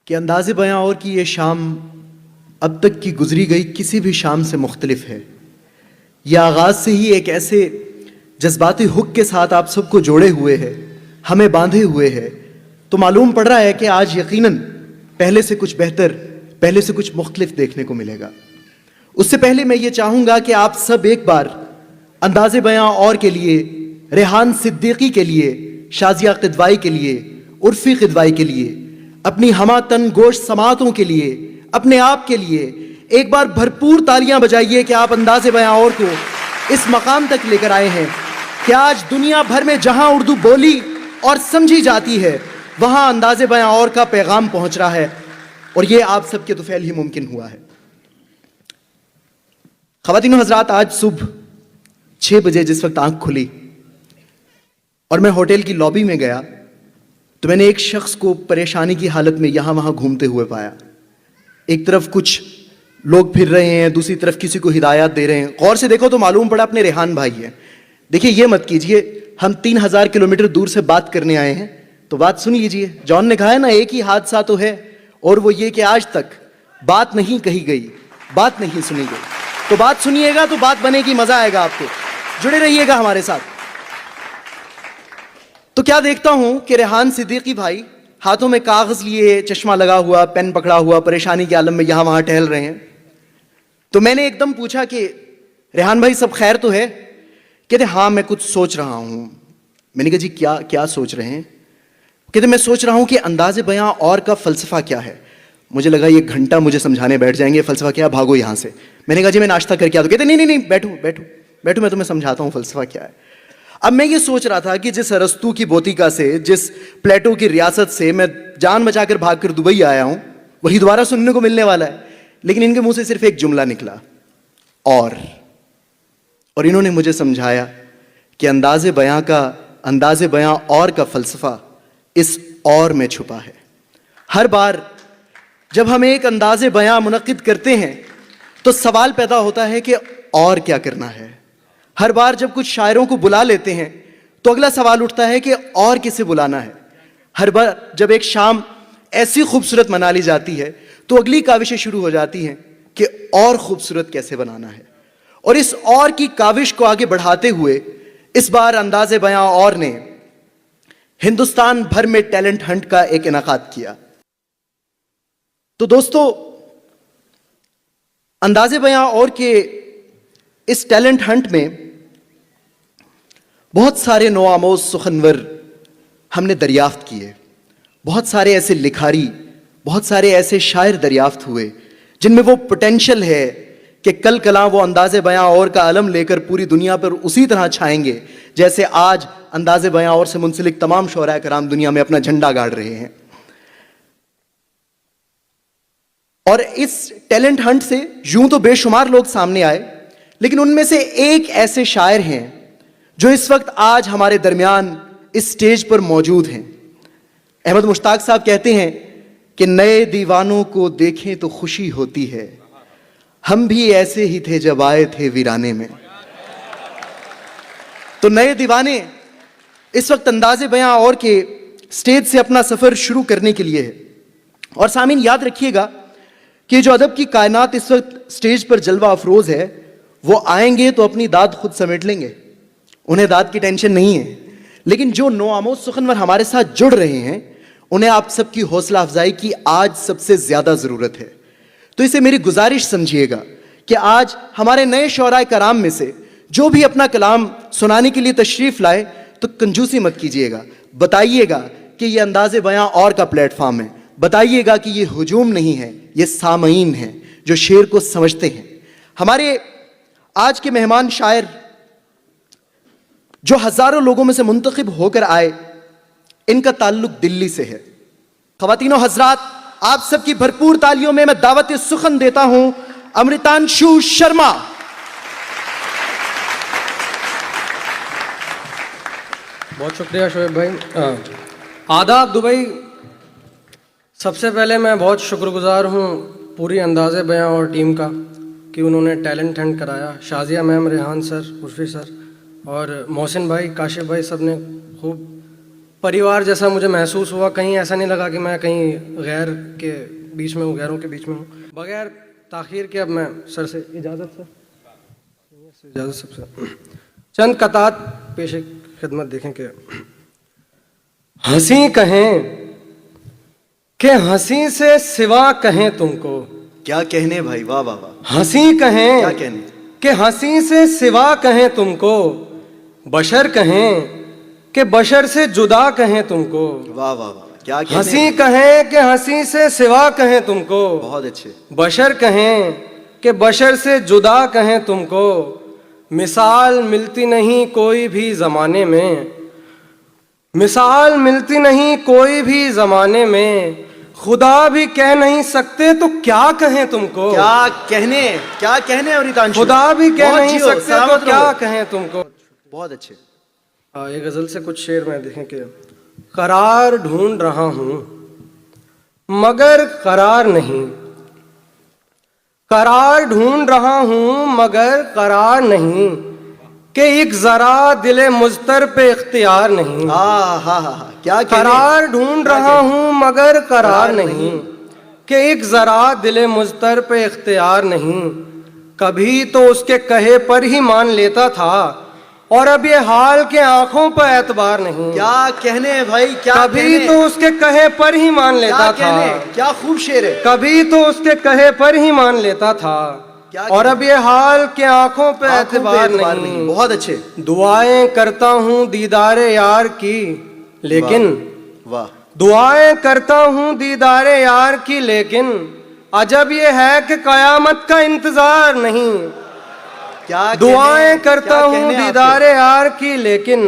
कि अंदाज़े बयां और की ये शाम अब तक की गुजरी गई किसी भी शाम से मुख्तलिफ है। यह आगाज़ से ही एक ऐसे जज्बाती हुक के साथ आप सबको जोड़े हुए है, हमें बांधे हुए है। तो मालूम पड़ रहा है कि आज यकीनन पहले से कुछ बेहतर, पहले से कुछ मुख्तलिफ देखने को मिलेगा। उससे पहले मैं ये चाहूँगा कि आप सब एक बार अंदाज़े बयां और के लिए, रेहान सिद्दीकी के लिए, शाजिया किदवाई के लिए, उर्फी किदवाई के लिए, अपनी हमातन गोश समातों के लिए, अपने आप के लिए एक बार भरपूर तालियां बजाइए कि आप अंदाज़े बयां और को इस मकाम तक लेकर आए हैं कि आज दुनिया भर में जहां उर्दू बोली और समझी जाती है वहां अंदाज़े बयां और का पैगाम पहुंच रहा है, और ये आप सबके तुफैल ही मुमकिन हुआ है। ख़वातीन व हज़रात, आज सुबह 6 बजे जिस वक्त आंख खुली और मैं होटल की लॉबी में गया तो मैंने एक शख्स को परेशानी की हालत में यहां वहां घूमते हुए पाया। एक तरफ कुछ लोग फिर रहे हैं, दूसरी तरफ किसी को हिदायत दे रहे हैं। गौर से देखो तो मालूम पड़ा अपने रेहान भाई हैं। देखिए, ये मत कीजिए, हम 3000 किलोमीटर दूर से बात करने आए हैं, तो बात सुन लीजिए। जॉन ने कहा है ना, एक ही हादसा तो है, और वो ये कि आज तक बात नहीं कही गई, बात नहीं सुनी गई। तो बात सुनिएगा तो बात बनेगी, मजा आएगा आपको, जुड़े रहिएगा हमारे साथ। तो क्या देखता हूं कि रेहान सिद्दीकी भाई हाथों में कागज लिए, चश्मा लगा हुआ, पेन पकड़ा हुआ, परेशानी के आलम में यहां वहां टहल रहे हैं। तो मैंने एकदम पूछा कि रेहान भाई सब खैर तो है? कहते हाँ, मैं कुछ सोच रहा हूं। मैंने कहा जी क्या क्या सोच रहे हैं? कहते मैं सोच रहा हूं कि अंदाज़े बयां और का फलसफा क्या है। मुझे लगा ये घंटा मुझे समझाने बैठ जाएंगे फलसफा क्या, भागो यहां से। मैंने कहा जी मैं नाश्ता करके आता हूं। कहते नहीं नहीं नहीं, बैठो बैठो बैठो, मैं तुम्हें समझाता हूं फलसफा क्या है। अब मैं ये सोच रहा था कि जिस अरस्तू की बोतिका से, जिस प्लेटो की रियासत से मैं जान बचाकर भागकर दुबई आया हूं, वही दोबारा सुनने को मिलने वाला है। लेकिन इनके मुंह से सिर्फ एक जुमला निकला, और इन्होंने मुझे समझाया कि अंदाज़े बयां और का फलसफा इस और में छुपा है। हर बार जब हम एक अंदाज़े बयां मुनक्किद करते हैं तो सवाल पैदा होता है कि और क्या करना है। हर बार जब कुछ शायरों को बुला लेते हैं तो अगला सवाल उठता है कि और किसे बुलाना है। हर बार जब एक शाम ऐसी खूबसूरत मना ली जाती है तो अगली काविशें शुरू हो जाती हैं कि और खूबसूरत कैसे बनाना है। और इस और की काविश को आगे बढ़ाते हुए इस बार अंदाज़े बयां और ने हिंदुस्तान भर में टैलेंट हंट का एक इनाकाद किया। तो दोस्तों, अंदाज़े बयां और के इस टैलेंट हंट में बहुत सारे नौआमोज सुखनवर हमने दरियाफ्त किए। बहुत सारे ऐसे लिखारी, बहुत सारे ऐसे शायर दरियाफ्त हुए जिनमें वो पोटेंशियल है कि कल कला वो अंदाज़े बयां और का अलम लेकर पूरी दुनिया पर उसी तरह छाएंगे जैसे आज अंदाज़े बयां और से मुंसलिक तमाम शोरा कराम दुनिया में अपना झंडा गाड़ रहे हैं। और इस टैलेंट हंट से यूं तो बेशुमार लोग सामने आए, लेकिन उनमें से एक ऐसे शायर हैं जो इस वक्त आज हमारे दरमियान इस स्टेज पर मौजूद हैं। अहमद मुश्ताक साहब कहते हैं कि नए दीवानों को देखें तो खुशी होती है, हम भी ऐसे ही थे जब आए थे वीराने में। तो नए दीवाने इस वक्त अंदाज़े बयां और के स्टेज से अपना सफर शुरू करने के लिए है। और सामीन याद रखिएगा कि जो अदब की कायनात इस वक्त स्टेज पर जलवा अफरोज है, वो आएंगे तो अपनी दाद खुद समेट लेंगे, उन्हें दाद की टेंशन नहीं है। लेकिन जो नौआमोज सुखनवर हमारे साथ जुड़ रहे हैं, उन्हें आप सबकी हौसला अफजाई की आज सबसे ज्यादा जरूरत है। तो इसे मेरी गुजारिश समझिएगा कि आज हमारे नए शौराए कराम में से जो भी अपना कलाम सुनाने के लिए तशरीफ लाए तो कंजूसी मत कीजिएगा। बताइएगा कि ये अंदाज़े बयां और का प्लेटफॉर्म है, बताइएगा कि ये हुजूम नहीं है, ये सामईन है जो शेर को समझते हैं। हमारे आज के मेहमान शायर जो हजारों लोगों में से मुंतखब होकर आए, इनका ताल्लुक दिल्ली से है। ख़वातीनो हजरात, आप सबकी भरपूर तालियों में मैं दावत सुखन देता हूं अमृतांशु शर्मा। बहुत शुक्रिया शोएब भाई। आदाब दुबई। सबसे पहले मैं बहुत शुक्रगुजार हूँ पूरी अंदाज़े बयां और टीम का कि उन्होंने टैलेंट हंट कराया। Shazia ma'am, Rehan sir, Urfi sir और मोहसिन भाई, काशिफ भाई, सब ने खूब परिवार जैसा मुझे महसूस हुआ। कहीं ऐसा नहीं लगा कि मैं कहीं गैर के बीच में हूँ, गैरों के बीच में हूँ। बगैर ताखीर के अब मैं सर से इजाज़त सबसे चंद कतात पेश खिदमत देखें कि हंसी कहें कि हंसी से सिवा कहें तुमको। क्या कहने भाई, वाह वाह वाह। हंसी कहें क्या कहने, कि हंसी से सिवा कहें तुमको, बशर कहें कि बशर से जुदा कहें तुमको। वाह वाह वाह, क्या कहने। हंसी कहें कि हंसी से सिवा कहें तुमको, बहुत अच्छे। बशर कहें कि बशर से जुदा कहें तुमको। मिसाल मिलती नहीं कोई भी जमाने में, मिसाल मिलती नहीं कोई भी जमाने में। खुदा भी कह नहीं सकते तो क्या कहें तुमको। क्या कहने, क्या कहने अमृतांशु। खुदा भी कह बहुत नहीं जियो, सकते तो सलामत क्या रहो। कहें तुमको। बहुत अच्छे। ये गजल से कुछ शेर में देखें कि करार ढूंढ रहा हूं मगर करार नहीं, करार ढूंढ रहा हूं मगर करार नहीं, कि एक जरा दिले मुझतर पे इख्तियार नहीं। हाँ हाँ हाँ, क्या कहने। करार ढूंढ रहा हूं मगर करार नहीं, कि एक जरा दिले मुझतर पे इख्तियार नहीं। कभी तो उसके कहे पर ही मान लेता था, और अब ये हाल के आंखों पर एतबार नहीं। क्या कहने भाई, क्या कभी कहने। तो उसके कहे पर ही मान लेता क्या था, कहने, क्या खूब शेर है। कभी तो उसके कहे पर ही मान लेता था, क्या और अब ये हाल के आंखों पे आंखों पे एतबार एतबार नहीं। बहुत अच्छे। दुआएं करता हूँ दीदारे यार की, लेकिन वाह। दुआएं करता हूँ दीदारे यार की, लेकिन अजब ये है कि कयामत का इंतजार नहीं। क्या दुआएं कहने, करता क्या हूँ कहने दीदारे यार की, लेकिन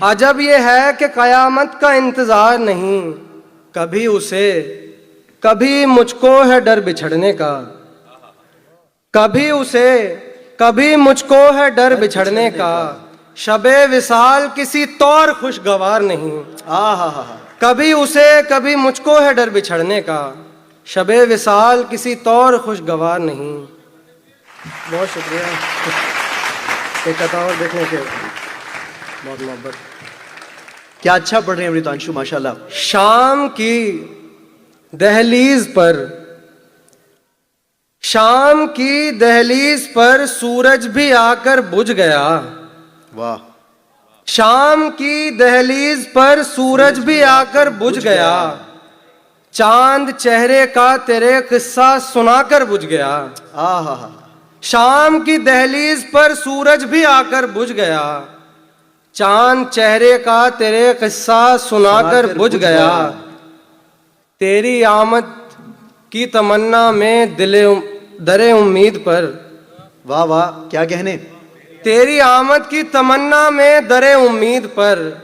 अजब ये है कि कयामत का इंतजार नहीं। कभी उसे, कभी मुझको है डर बिछड़ने का, कभी उसे, कभी मुझको है डर बिछड़ने का। शबे विसाल किसी तौर खुशगवार नहीं। हाँ हाँ हाँ। कभी उसे, कभी मुझको है डर बिछड़ने का। शबे विसाल किसी तौर खुशगवार नहीं। बहुत शुक्रिया एक कथा और देखने के, बहुत मोहब्बत। क्या अच्छा पढ़ रहे हैं अमृतांशु, माशाल्लाह। शाम की दहलीज पर, शाम की दहलीज पर सूरज भी आकर बुझ गया। वाह। शाम की दहलीज पर सूरज भी आकर बुझ गया। चांद चेहरे का तेरे किस्सा सुनाकर बुझ गया। हाँ हाँ हाँ। शाम की दहलीज पर सूरज भी आकर बुझ गया। चांद चेहरे का तेरे किस्सा सुनाकर बुझ गया। तेरी आमद की तमन्ना में दिले दरे उम्मीद पर। वाह वाह, क्या कहने। तेरी आमद की तमन्ना में दरे उम्मीद पर।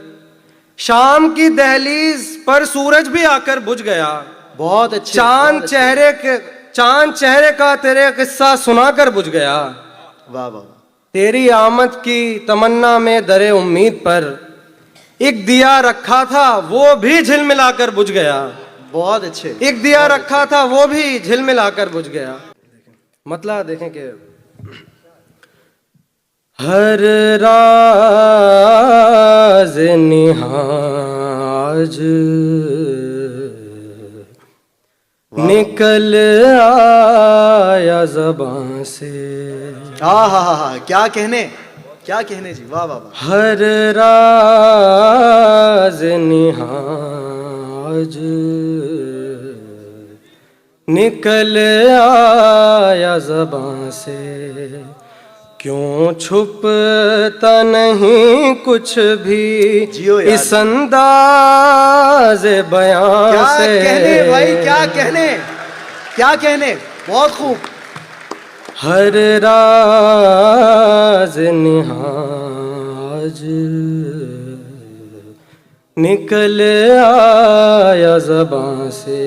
शाम की दहलीज पर सूरज भी आकर बुझ गया। बहुत अच्छे। चांद चेहरे का तेरे किस्सा सुनाकर बुझ गया। वाह वाह। तेरी आमद की तमन्ना में दरे उम्मीद पर एक दिया रखा था वो भी झिलमिलाकर बुझ गया। बहुत अच्छे। एक दिया रखा था वो भी झिलमिलाकर बुझ गया। मतलब देखें कि हर राज निहाज निकल आया ज़बां से। हाँ हाँ हाँ हाँ, क्या कहने, क्या कहने जी। वाह वाह वाह। हर राज निहाज निकल आया ज़बां से। क्यों छुपता नहीं कुछ भी जियो यार। इस अंदाज़ बयां क्या से। कहने भाई, क्या कहने, क्या कहने। बहुत खूब। हर राज निहाज निकल आया ज़बां से।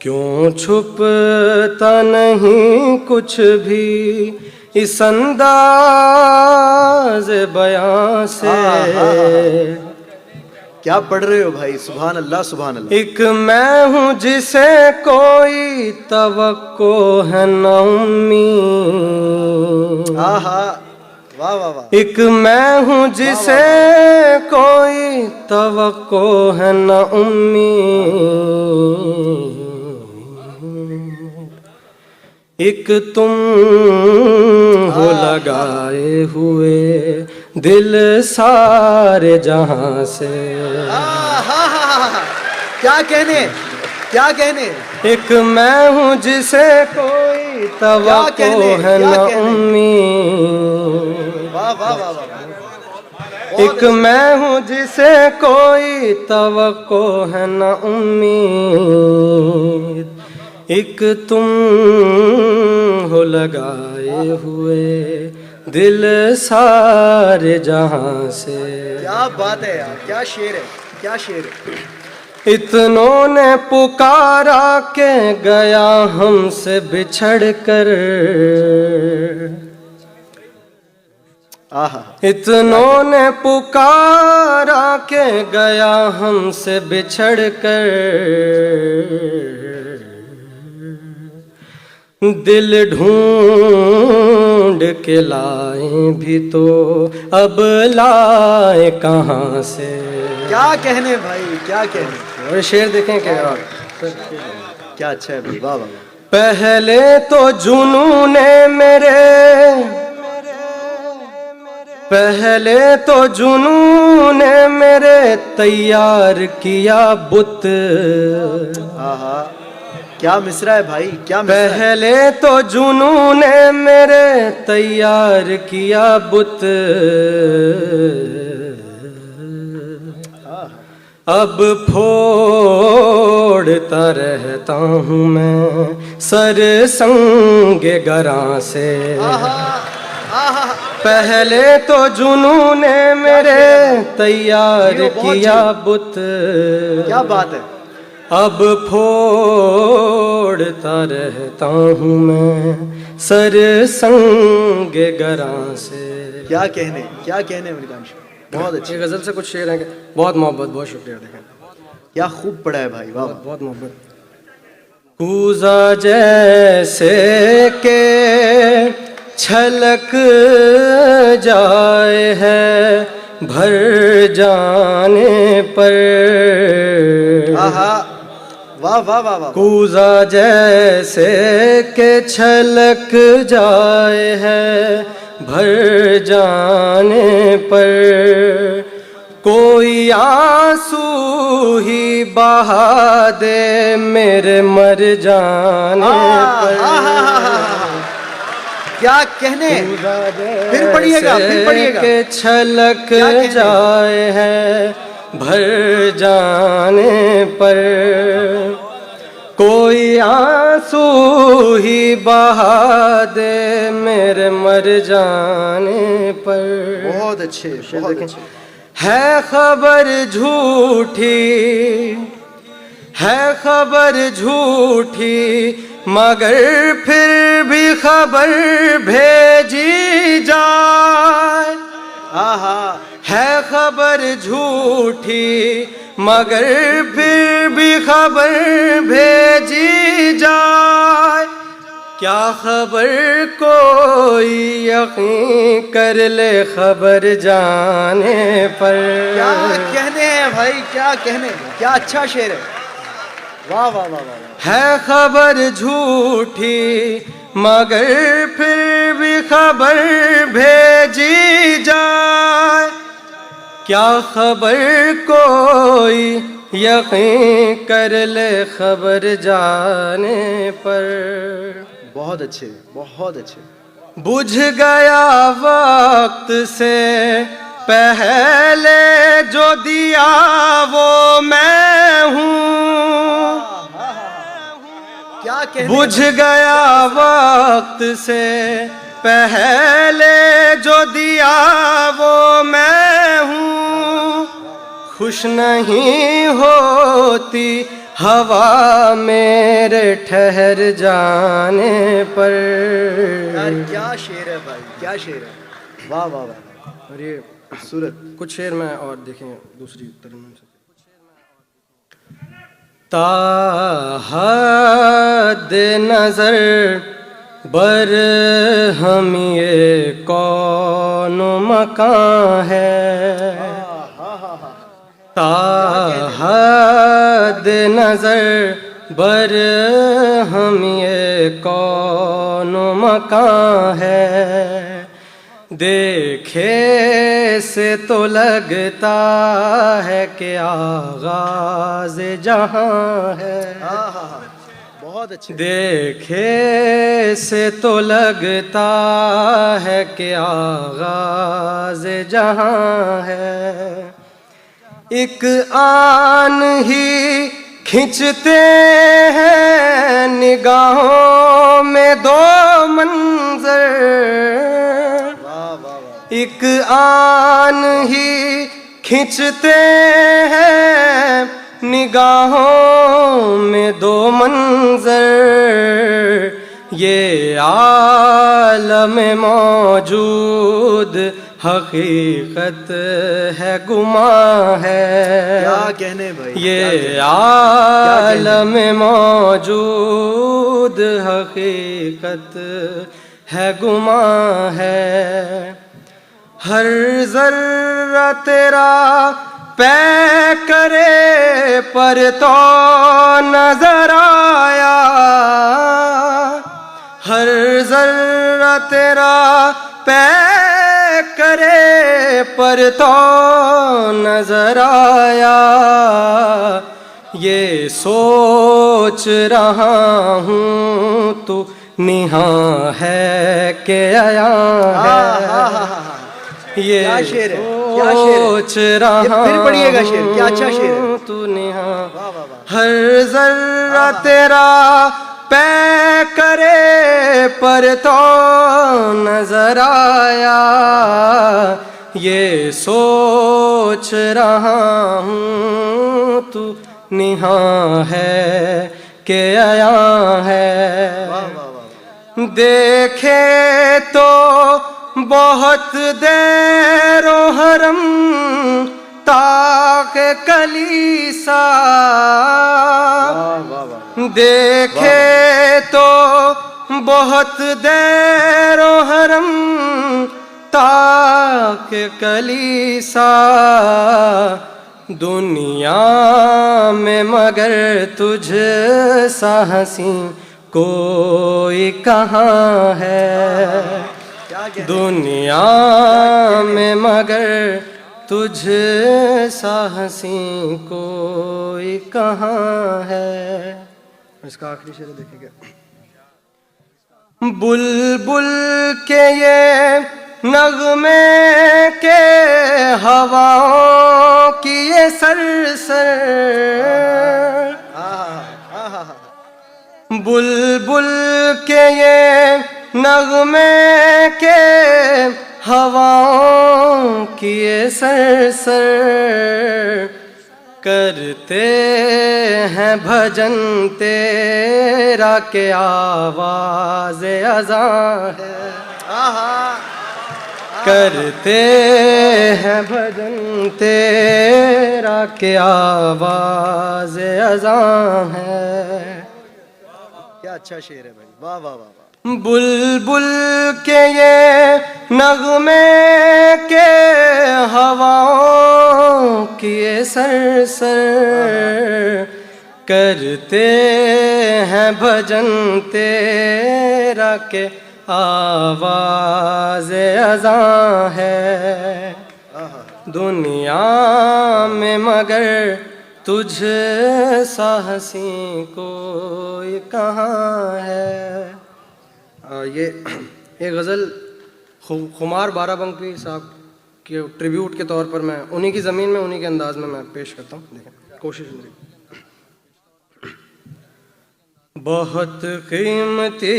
क्यों छुपता नहीं कुछ भी इस अंदाज़ बयां से। क्या पढ़ रहे हो भाई, सुभान अल्लाह सुभान अल्लाह। एक मैं हूँ जिसे कोई तवक्को है न उम्मीद। हाँ हाँ, वाह वाह वाह। एक मैं हूँ जिसे कोई तवक्को है न उम्मीद, एक तुम हो लगाए हुए दिल सारे जहां से। क्या कहने, क्या कहने। एक मैं हूँ जिसे कोई तवक्को है न उम्मीद, वाह वाह वाह वाह। एक मैं हूँ जिसे कोई तवक्को है न उम्मीद, एक तुम हो लगाए हुए दिल सारे जहां से। क्या बात है यार, क्या शेर है, क्या शेर है। इतनों ने पुकारा के गया हमसे बिछड़ कर, आहा। इतनों ने पुकारा के गया हमसे बिछड़ कर, दिल ढूंढ के लाए भी तो अब लाए कहाँ से। क्या कहने भाई, क्या कहने। और शेर देखें क्या यार, क्या अच्छा है भाई, वाह वाह वाह। पहले तो जुनून ने मेरे, पहले तो जुनून ने मेरे तैयार किया बुत। आहा, क्या मिसरा है भाई, क्या मिसरा है। पहले तो जुनून ने मेरे तैयार किया बुत, अब फोड़ता रहता हूँ मैं सर संगे गरां से। पहले तो जुनून ने मेरे तैयार किया बुत, क्या बात है। अब फोड़ता रहता हूँ मैं सर संगे गरां से। क्या कहने, क्या कहने मृगांश, बहुत अच्छे। ये गजल से कुछ शेर हैं, बहुत मोहब्बत, बहुत शुक्रिया। देखें क्या खूब पढ़ा है भाई, वाह। बहुत मोहब्बत। कूजा जैसे के छलक जाए है भर जाने पर, आहा, वाह वाह वाह वाह। कूजा जैसे के छलक जाए है भर जाने पर, कोई आंसू ही बहा दे मेरे मर जाने पर। क्या कहने, फिर पढ़िएगा, फिर पढ़िएगा। के छलक जाए है भर जाने पर, कोई आंसू ही बहा दे मेरे मर जाने पर। बहुत अच्छे, बहुत अच्छे। है खबर झूठी, है खबर झूठी, मगर फिर भी खबर भेजी जाए। आहा, है खबर झूठी, मगर फिर भी खबर भेजी जाए। क्या खबर कोई यकीन कर ले खबर जाने पर। क्या कहने हैं भाई, क्या कहने, क्या अच्छा शेर है, वाह वाह वाह वाह। है खबर झूठी मगर फिर भी खबर भेजी जाए। क्या खबर कोई यकीन कर ले खबर जाने पर। बहुत अच्छे, बहुत अच्छे। बुझ गया वक्त से पहले जो दिया वो मैं हूँ। क्या कहने, बुझ गया वक्त से पहले जो दिया वो मैं हूँ। खुश नहीं होती हवा मेरे ठहर जाने पर। यार क्या शेर है भाई, क्या शेर है, वाह वाह वाह। और ये सूरत कुछ शेर में और देखें दूसरी तरन्नुम से। ताहद नजर बर हम ये कौन मकान है, ताहद नजर बर हम ये कौन मकान है। देखे से तो लगता है कि आगाज जहां है। बहुत अच्छे। देखे से तो लगता है कि आगाज जहां है। एक आन ही खिंचते हैं निगाहों में दो मंजर, एक आन ही खिंचते हैं निगाहों में दो मंजर। ये आलम मौजूद हकीकत है गुमा है। क्या कहने भाई, ये आलम मौजूद हकीकत है गुमा है। हर जर्रा तेरा पै करे पर तो नजर आया, हर जर्रा तेरा पै करे पर तो नजर आया। ये सोच रहा हूँ तू निहाँ है के आया है। ये क्या शेर है, क्या शेर है। सोच रहा ये फिर पढ़िएगा शेर, क्या अच्छा शेर है। तू निहाँ हर जर्रा तेरा पै करे पर तो नजर आया। ये सोच रहा हूँ तू निहाँ है के आया है। देखे तो बहुत देरो हरम ताके कलीसा, देखे तो बहुत देरो हरम ताके कलीसा। दुनिया में मगर तुझ सा हंसी कोई कहाँ है। दुनिया में मगर तुझ सा हंसी कोई कहाँ है। इसका आखिरी शेर देखेंगे। बुलबुल के ये नगमे के हवाओं की ये सरसर, बुलबुल के ये नगमे के हवाओं की ये सरसर। करते हैं भजन तेरा के आवाज़ अज़ां है। करते हैं भजन तेरा के आवाज़ अज़ां है। क्या अच्छा शेर है भाई, वाह वाह वाह वाह। बुलबुल के ये नगमे के हवाओं की ये सरसर। करते हैं भजन तेरा के आवाज़ अज़ां है। दुनिया में मगर तुझ सा हंसी कोई कहाँ है। ये गज़ल खुमार बाराबंकी साहब के ट्रिब्यूट के तौर पर मैं उन्हीं की ज़मीन में उन्हीं के अंदाज में मैं पेश करता हूँ। देखें कोशिश मेरी। बहुत कीमती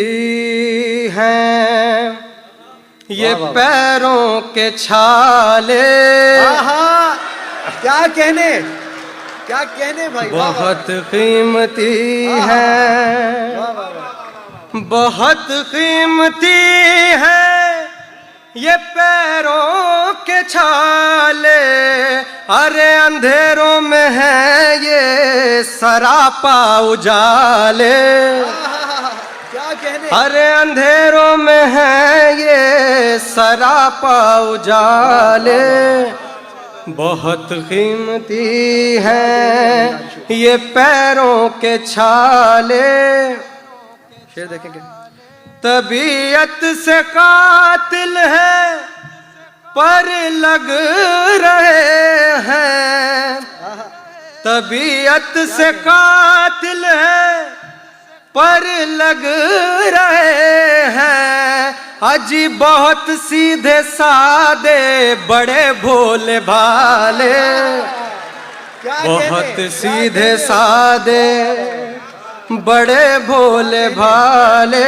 हैं ये पैरों के छाले। क्या कहने, क्या कहने भाई। बहुत कीमती है, बहुत कीमती है ये पैरों के छाले। अरे अंधेरों में है ये सरापा उजाले। क्या कहने। अरे अंधेरों में है ये सरापा उजाले, बहुत कीमती हैं ये पैरों के छाले। शेर देखेंगे। तबीयत से कातिल है पर लग रहे हैं, तबीयत से कातिल है पर लग रहे हैं। अजी बहुत सीधे सादे बड़े भोले भाले, बहुत सीधे सादे बड़े भोले भाले।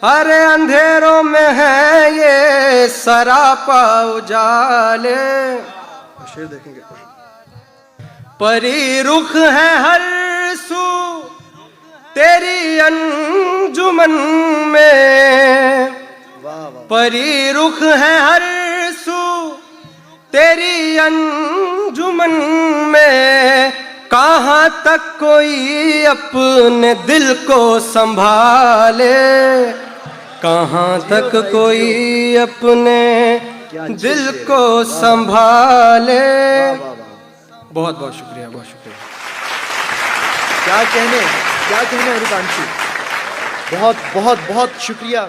अरे अंधेरों में है ये सरापा उजाले। शेर देखेंगे। परी रुख है हर सू तेरी अंजुमन में, परी रुख है हर सू तेरी अंजुमन में। कहाँ तक कोई अपने दिल को संभाले, कहाँ तक कोई अपने दिल को संभाले। बहुत बहुत शुक्रिया, बहुत शुक्रिया। क्या कहने अनुकांक्षी, बहुत बहुत बहुत शुक्रिया।